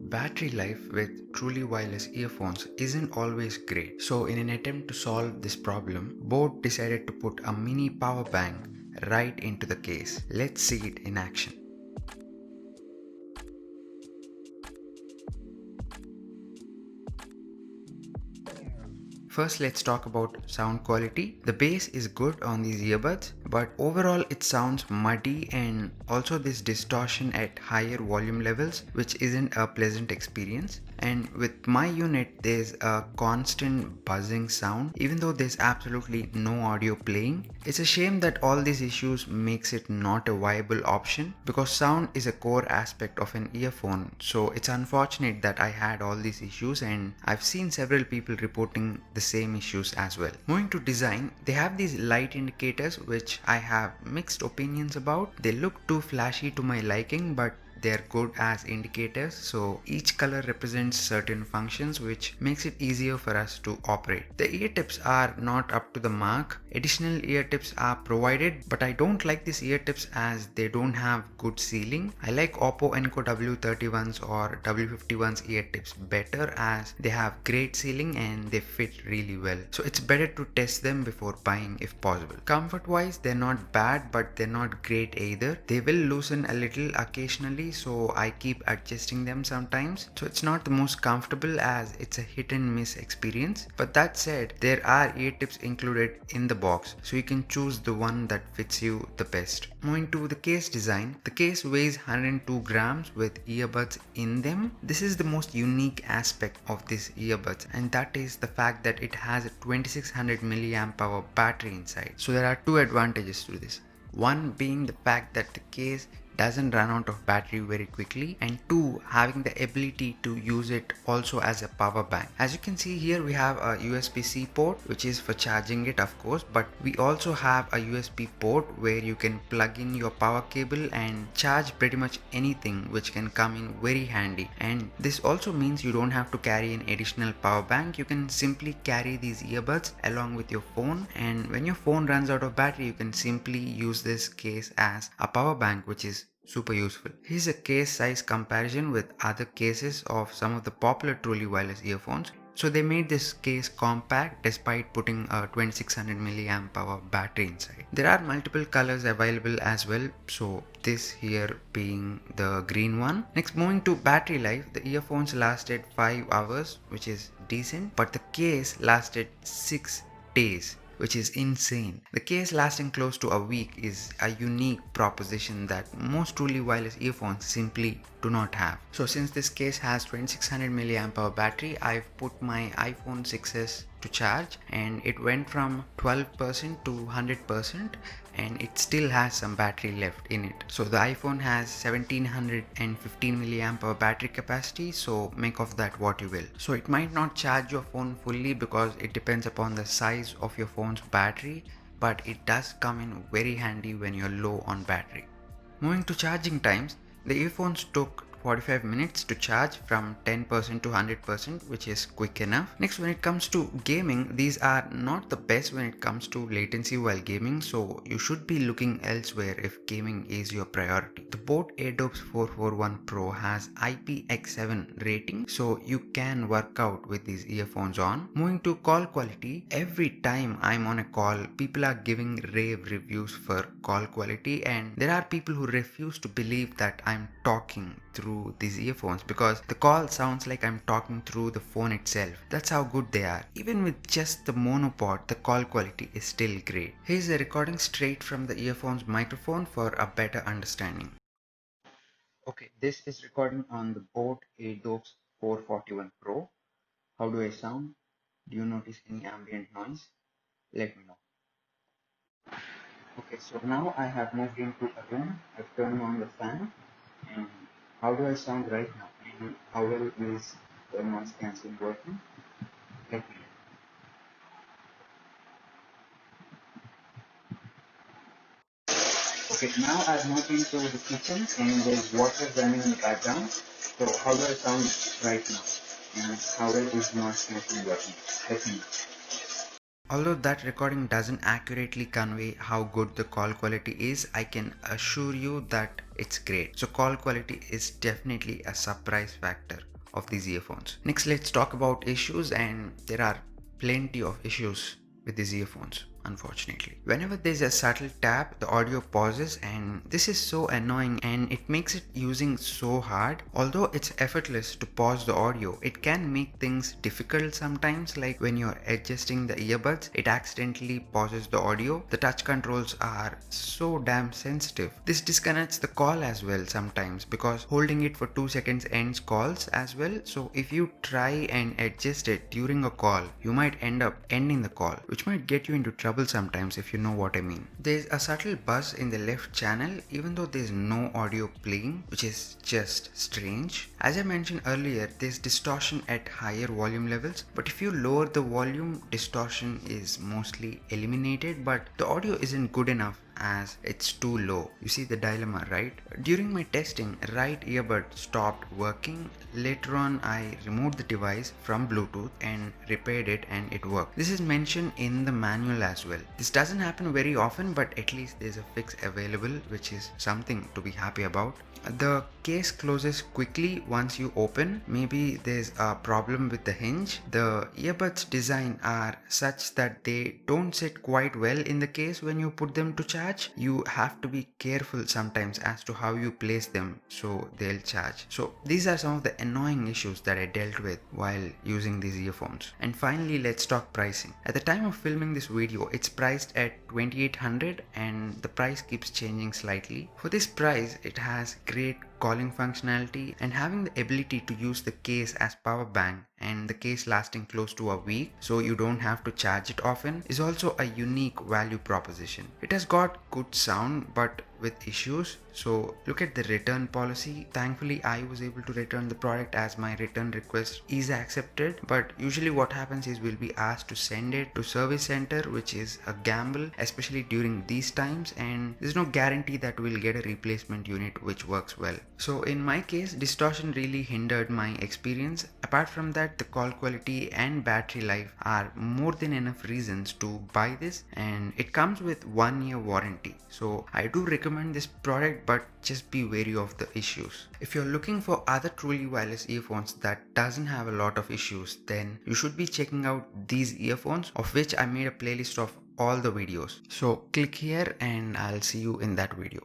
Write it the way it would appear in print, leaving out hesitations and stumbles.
Battery life with truly wireless earphones isn't always great. So in an attempt to solve this problem, Boat decided to put a mini power bank right into the case. Let's see it in action. First, let's talk about sound quality. The bass is good on these earbuds, but overall it sounds muddy and also this distortion at higher volume levels, which isn't a pleasant experience. And with my unit, there's a constant buzzing sound, even though there's absolutely no audio playing. It's a shame that all these issues makes it not a viable option because sound is a core aspect of an earphone. So it's unfortunate that I had all these issues, and I've seen several people reporting the same issues as well. Moving to design, they have these light indicators which I have mixed opinions about. They look too flashy to my liking, but they're good as indicators, so each color represents certain functions which makes it easier for us to operate. The ear tips are not up to the mark. Additional ear tips are provided, but I don't like these ear tips as they don't have good sealing. I like Oppo Enco W31s or W51s ear tips better as they have great sealing and they fit really well. So it's better to test them before buying if possible. Comfort wise, they're not bad, but they're not great either. They will loosen a little occasionally, so I keep adjusting them sometimes. So it's not the most comfortable as it's a hit and miss experience. But that said, there are ear tips included in the box, so you can choose the one that fits you the best. Moving to the case design, the case weighs 102 grams with earbuds in them. This is the most unique aspect of these earbuds, and that is the fact that it has a 2600 milliamp hour battery inside. So there are two advantages to this. One being the fact that the case doesn't run out of battery very quickly, and two, having the ability to use it also as a power bank. As you can see here, we have a USB-C port which is for charging it, of course, but we also have a USB port where you can plug in your power cable and charge pretty much anything, which can come in very handy. And this also means you don't have to carry an additional power bank. You can simply carry these earbuds along with your phone, and when your phone runs out of battery, you can simply use this case as a power bank, which is super useful. Here's a case size comparison with other cases of some of the popular truly wireless earphones. So they made this case compact despite putting a 2600 milliamp hour battery inside. There are multiple colors available as well, so this here being the green one. Next, moving to battery life, the earphones lasted 5 hours, which is decent, but the case lasted 6 days, which is insane. The case lasting close to a week is a unique proposition that most truly wireless earphones simply do not have. So since this case has 2600 milliamp hour battery, I've put my iPhone 6s to charge and it went from 12% to 100%, and it still has some battery left in it. So the iPhone has 1715 milliamp hour battery capacity, so make of that what you will. So it might not charge your phone fully because it depends upon the size of your phone's battery, but it does come in very handy when you're low on battery. Moving to charging times, the earphones took 45 minutes to charge from 10% to 100%, which is quick enough. Next, when it comes to gaming, these are not the best when it comes to latency while gaming, so you should be looking elsewhere if gaming is your priority. The Boat Airdopes 441 Pro has IPX7 rating, so you can work out with these earphones on. Moving to call quality, every time I'm on a call, people are giving rave reviews for call quality, and there are people who refuse to believe that I'm talking through these earphones because the call sounds like I'm talking through the phone itself. That's how good they are. Even with just the monopod, the call quality is still great. Here's a recording straight from the earphone's microphone for a better understanding. Okay, this is recording on the Boat Airdopes 441 Pro. How do I sound? Do you notice any ambient noise? Let me know. Okay, so now I have moved into a room. I've turned on the fan. And how do I sound right now? And how well is the noise cancelling working? Let me know. Okay, now I've moved into the kitchen and there's water running in the background. So how do I sound right now? And how well is noise cancelling working? Let me know. Although that recording doesn't accurately convey how good the call quality is, I can assure you that it's great. So call quality is definitely a surprise factor. of these earphones. Next, let's talk about issues, and there are plenty of issues with these earphones. Unfortunately, whenever there's a subtle tap, the audio pauses, and this is so annoying and it makes it using so hard. Although it's effortless to pause the audio, it can make things difficult sometimes, like when you're adjusting the earbuds, it accidentally pauses the audio. The touch controls are so damn sensitive. This disconnects the call as well sometimes, because holding it for 2 seconds ends calls as well. So if you try and adjust it during a call, you might end up ending the call, which might get you into trouble sometimes, if you know what I mean. There's a subtle buzz in the left channel even though there's no audio playing, which is just strange. As I mentioned earlier, there's distortion at higher volume levels, but if you lower the volume, distortion is mostly eliminated, but the audio isn't good enough as it's too low. You see the dilemma, right? During my testing, right earbud stopped working. Later on, I removed the device from Bluetooth and repaired it, and it worked. This is mentioned in the manual as well. This doesn't happen very often, but at least there's a fix available, which is something to be happy about. The case closes quickly once you open. Maybe there's a problem with the hinge. The earbuds design are such that they don't sit quite well in the case when you put them to charge. You have to be careful sometimes as to how you place them so they'll charge. So these are some of the annoying issues that I dealt with while using these earphones. And finally, let's talk pricing. At the time of filming this video, it's priced at $2,800 and the price keeps changing slightly. For this price, it has great calling functionality, and having the ability to use the case as power bank and the case lasting close to a week so you don't have to charge it often is also a unique value proposition. It has got good sound but with issues, so look at the return policy. Thankfully, I was able to return the product as my return request is accepted, but usually what happens is we'll be asked to send it to service center, which is a gamble, especially during these times, and there's no guarantee that we'll get a replacement unit which works well. So in my case, distortion really hindered my experience. Apart from that, the call quality and battery life are more than enough reasons to buy this, and it comes with 1-year warranty. So I do recommend this product, but just be wary of the issues. If you're looking for other truly wireless earphones that doesn't have a lot of issues, then you should be checking out these earphones, of which I made a playlist of all the videos. So click here and I'll see you in that video.